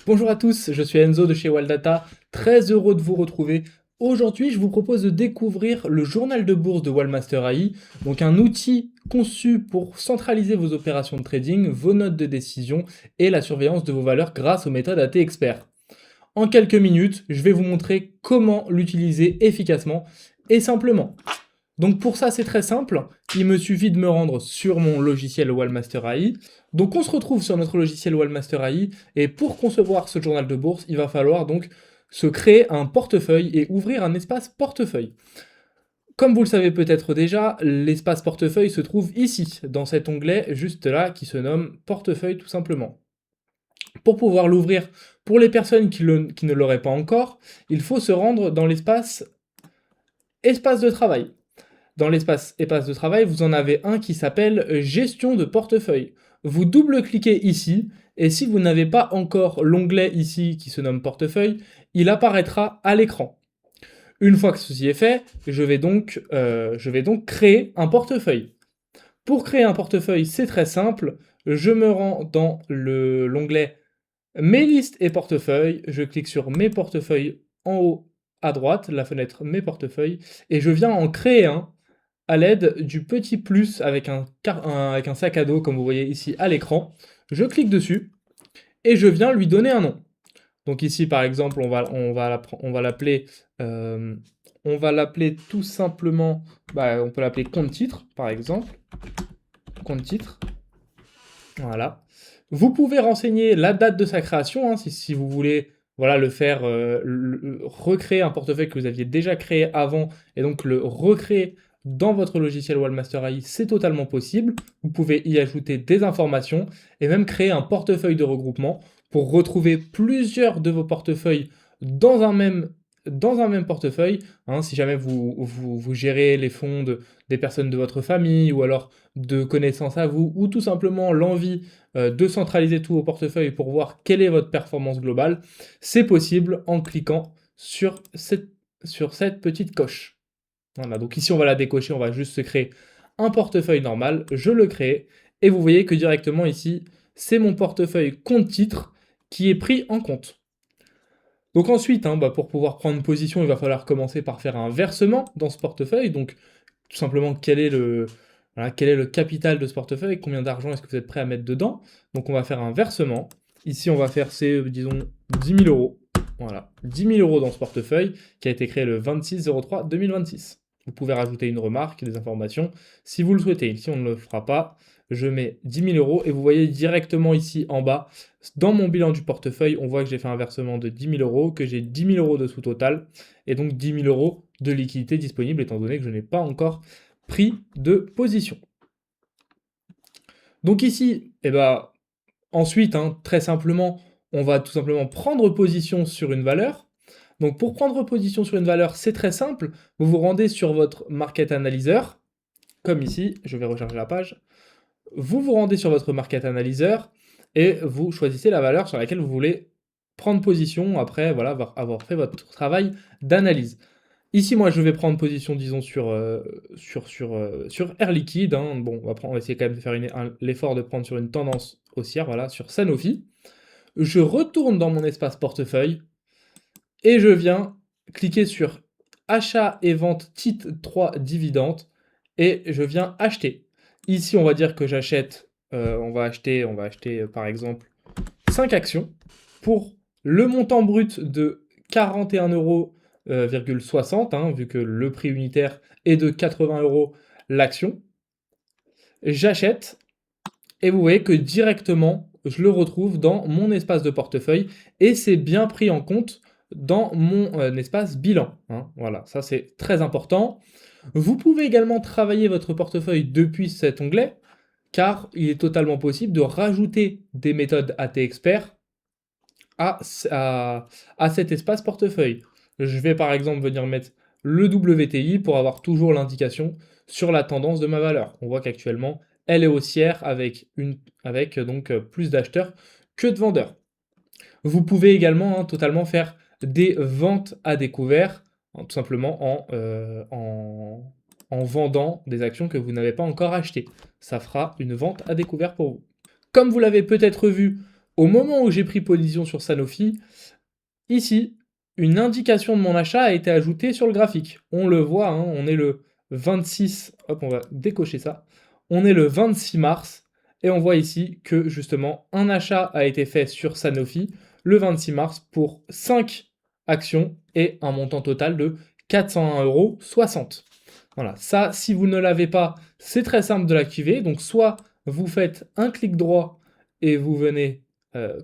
Bonjour à tous, je suis Enzo de chez Waldata, très heureux de vous retrouver. Aujourd'hui, je vous propose de découvrir le journal de bourse de Wallmaster AI, donc un outil conçu pour centraliser vos opérations de trading, vos notes de décision et la surveillance de vos valeurs grâce aux méthodes AT Expert. En quelques minutes, je vais vous montrer comment l'utiliser efficacement et simplement. Donc pour ça, c'est très simple. Il me suffit de me rendre sur mon logiciel Wallmaster AI. Donc on se retrouve sur notre logiciel Wallmaster AI et pour concevoir ce journal de bourse, il va falloir donc se créer un portefeuille et ouvrir un espace portefeuille. Comme vous le savez peut-être déjà, l'espace portefeuille se trouve ici, dans cet onglet juste là qui se nomme portefeuille tout simplement. Pour pouvoir l'ouvrir, pour les personnes qui ne l'auraient pas encore, il faut se rendre dans l'espace espace de travail. Dans l'espace espace de travail, vous en avez un qui s'appelle gestion de portefeuille. Vous double-cliquez ici, et si vous n'avez pas encore l'onglet ici qui se nomme portefeuille, il apparaîtra à l'écran. Une fois que ceci est fait, je vais donc créer un portefeuille. Pour créer un portefeuille, c'est très simple. Je me rends dans l'onglet Mes listes et portefeuilles. Je clique sur Mes portefeuilles en haut à droite, la fenêtre Mes portefeuilles, et je viens en créer un à l'aide du petit plus avec avec un sac à dos, comme vous voyez ici à l'écran. Je clique dessus et je viens lui donner un nom. Donc ici, par exemple, euh, on va l'appeler tout simplement, on peut l'appeler compte titre, par exemple, compte titre. Voilà. Vous pouvez renseigner la date de sa création, hein, si vous voulez, voilà, recréer un portefeuille que vous aviez déjà créé avant, et donc le recréer dans votre logiciel Wallmaster AI, c'est totalement possible. Vous pouvez y ajouter des informations, et même créer un portefeuille de regroupement pour retrouver plusieurs de vos portefeuilles dans un même, dans un même portefeuille, hein, si jamais vous gérez les fonds des personnes de votre famille, ou alors de connaissances à vous, ou tout simplement l'envie de centraliser tout au portefeuille pour voir quelle est votre performance globale, c'est possible en cliquant sur cette petite coche. Voilà, donc ici on va la décocher, on va juste se créer un portefeuille normal, je le crée, et vous voyez que directement ici, c'est mon portefeuille compte titre qui est pris en compte. Donc ensuite, hein, pour pouvoir prendre position, il va falloir commencer par faire un versement dans ce portefeuille, donc tout simplement quel est le capital de ce portefeuille, combien d'argent est-ce que vous êtes prêt à mettre dedans. Donc on va faire un versement. Ici, on va faire, disons, 10 000 euros. Voilà, 10 000 euros dans ce portefeuille qui a été créé le 26/03/2026. Vous pouvez rajouter une remarque, des informations, si vous le souhaitez. Ici, on ne le fera pas. Je mets 10 000 euros et vous voyez directement ici en bas, dans mon bilan du portefeuille, on voit que j'ai fait un versement de 10 000 euros, que j'ai 10 000 euros de sous-total et donc 10 000 euros de liquidité disponible étant donné que je n'ai pas encore pris de position. Donc ici, ensuite, hein, très simplement, on va tout simplement prendre position sur une valeur. Donc pour prendre position sur une valeur, c'est très simple. Vous vous rendez sur votre Market Analyzer, comme ici, je vais recharger la page. Vous vous rendez sur votre Market Analyzer et vous choisissez la valeur sur laquelle vous voulez prendre position après voilà, avoir fait votre travail d'analyse. Ici, moi, je vais prendre position, disons, sur Air Liquide, hein. Bon, on va essayer quand même de faire l'effort de prendre sur une tendance haussière, voilà, sur Sanofi. Je retourne dans mon espace portefeuille et je viens cliquer sur achat et vente titre 3 dividendes et je viens acheter. Ici, on va dire que j'achète, on va acheter par exemple 5 actions pour le montant brut de 41,60 €, hein, vu que le prix unitaire est de 80 € l'action. J'achète et vous voyez que directement, je le retrouve dans mon espace de portefeuille et c'est bien pris en compte dans mon espace bilan, hein. Voilà, ça c'est très important. Vous pouvez également travailler votre portefeuille depuis cet onglet, car il est totalement possible de rajouter des méthodes AT Expert à, à, à cet espace portefeuille. Je vais par exemple venir mettre le WTI pour avoir toujours l'indication sur la tendance de ma valeur. On voit qu'actuellement, elle est haussière avec donc plus d'acheteurs que de vendeurs. Vous pouvez également, hein, totalement faire des ventes à découvert, hein, tout simplement en vendant des actions que vous n'avez pas encore achetées. Ça fera une vente à découvert pour vous. Comme vous l'avez peut-être vu, Au moment où j'ai pris position sur Sanofi, ici, une indication de mon achat a été ajoutée sur le graphique. On le voit, hein, on est le 26, hop, on va décocher ça. On est le 26 mars et on voit ici que justement un achat a été fait sur Sanofi le 26 mars pour 5 actions et un montant total de 401,60 €. Voilà, ça, si vous ne l'avez pas, c'est très simple de l'activer. Donc, soit vous faites un clic droit et vous venez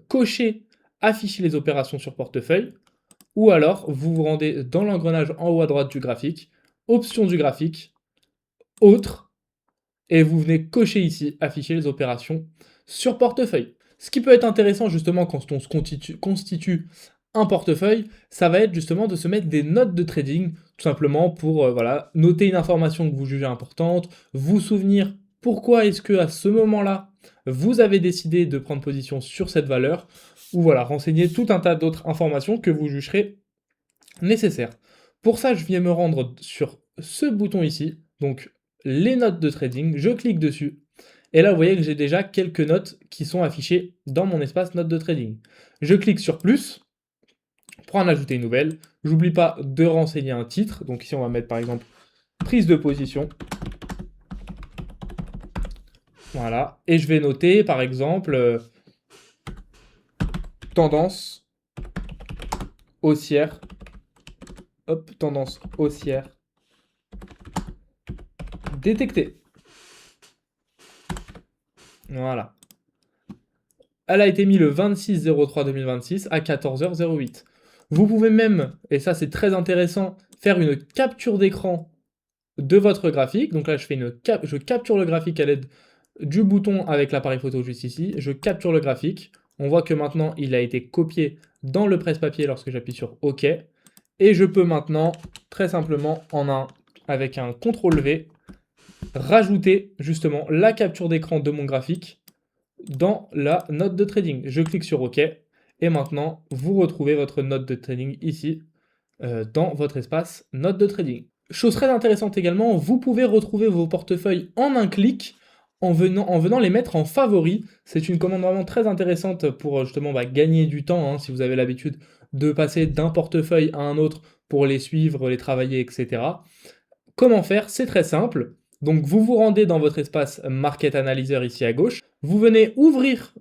cocher afficher les opérations sur portefeuille, ou alors vous vous rendez dans l'engrenage en haut à droite du graphique, option du graphique, autre, et vous venez cocher ici afficher les opérations sur portefeuille. Ce qui peut être intéressant justement quand on se constitue un portefeuille, ça va être justement de se mettre des notes de trading, tout simplement pour voilà, noter une information que vous jugez importante, vous souvenir pourquoi est-ce que à ce moment-là, vous avez décidé de prendre position sur cette valeur, ou voilà, renseigner tout un tas d'autres informations que vous jugerez nécessaires. Pour ça, je viens me rendre sur ce bouton ici, donc les notes de trading, je clique dessus, et là, vous voyez que j'ai déjà quelques notes qui sont affichées dans mon espace notes de trading. Je clique sur plus, pour en ajouter une nouvelle. J'oublie pas de renseigner un titre, donc ici on va mettre par exemple prise de position. Voilà, et je vais noter par exemple tendance haussière. Hop, tendance haussière détectée. Voilà. Elle a été mise le 26/03/2026 à 14h08. Vous pouvez même, et ça c'est très intéressant, faire une capture d'écran de votre graphique. Donc là, je capture le graphique à l'aide du bouton avec l'appareil photo juste ici. Je capture le graphique. On voit que maintenant, il a été copié dans le presse-papier lorsque j'appuie sur OK. Et je peux maintenant, très simplement, avec un CTRL-V, rajouter justement la capture d'écran de mon graphique dans la note de trading. Je clique sur OK. Et maintenant, vous retrouvez votre note de trading ici, dans votre espace note de trading. Chose très intéressante également, vous pouvez retrouver vos portefeuilles en un clic en venant les mettre en favoris. C'est une commande vraiment très intéressante pour justement gagner du temps, hein, si vous avez l'habitude de passer d'un portefeuille à un autre pour les suivre, les travailler, etc. Comment faire? C'est très simple. Donc vous vous rendez dans votre espace Market Analyzer ici à gauche. Vous venez ouvrir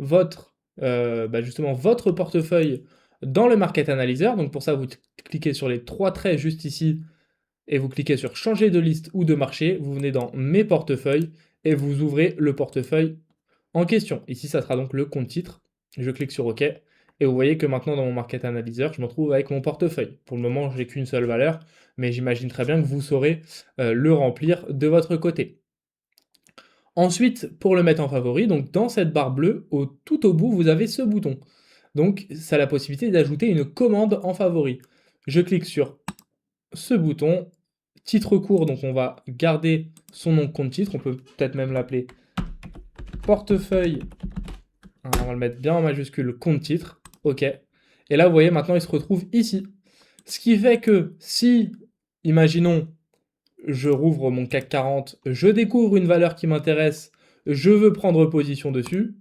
justement votre portefeuille dans le Market Analyzer. Donc pour ça, vous cliquez sur les 3 traits juste ici et vous cliquez sur changer de liste ou de marché, vous venez dans mes portefeuilles et vous ouvrez le portefeuille en question. Ici, ça sera donc le compte titre. Je clique sur OK et vous voyez que maintenant dans mon Market Analyzer, je me retrouve avec mon portefeuille. Pour le moment, j'ai qu'une seule valeur, mais j'imagine très bien que vous saurez le remplir de votre côté. Ensuite, pour le mettre en favori, donc dans cette barre bleue, tout au bout, vous avez ce bouton. Donc, ça a la possibilité d'ajouter une commande en favori. Je clique sur ce bouton, titre court, donc on va garder son nom de compte titre, on peut peut-être même l'appeler portefeuille, on va le mettre bien en majuscule, compte titre, ok. Et là, vous voyez, maintenant, il se retrouve ici. Ce qui fait que si, imaginons, je rouvre mon CAC 40, je découvre une valeur qui m'intéresse, je veux prendre position dessus,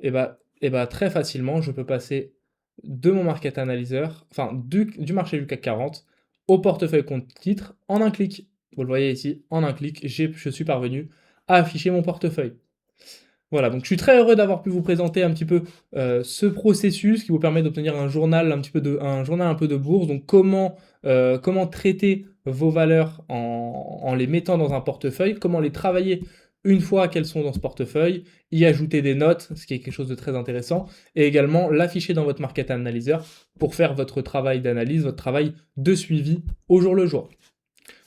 et bah très facilement, je peux passer de mon Market Analyzer, enfin du marché du CAC 40, au portefeuille compte titre en un clic. Vous le voyez ici, en un clic, je suis parvenu à afficher mon portefeuille. Voilà, donc je suis très heureux d'avoir pu vous présenter un petit peu ce processus qui vous permet d'obtenir un journal un peu de bourse. Donc comment traiter vos valeurs en les mettant dans un portefeuille, comment les travailler une fois qu'elles sont dans ce portefeuille, y ajouter des notes, ce qui est quelque chose de très intéressant, et également l'afficher dans votre Market Analyzer pour faire votre travail d'analyse, votre travail de suivi au jour le jour.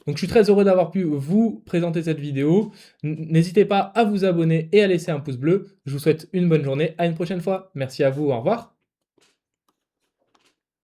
Donc je suis très heureux d'avoir pu vous présenter cette vidéo. N'hésitez pas à vous abonner et à laisser un pouce bleu. Je vous souhaite une bonne journée. À une prochaine fois. Merci à vous. Au revoir.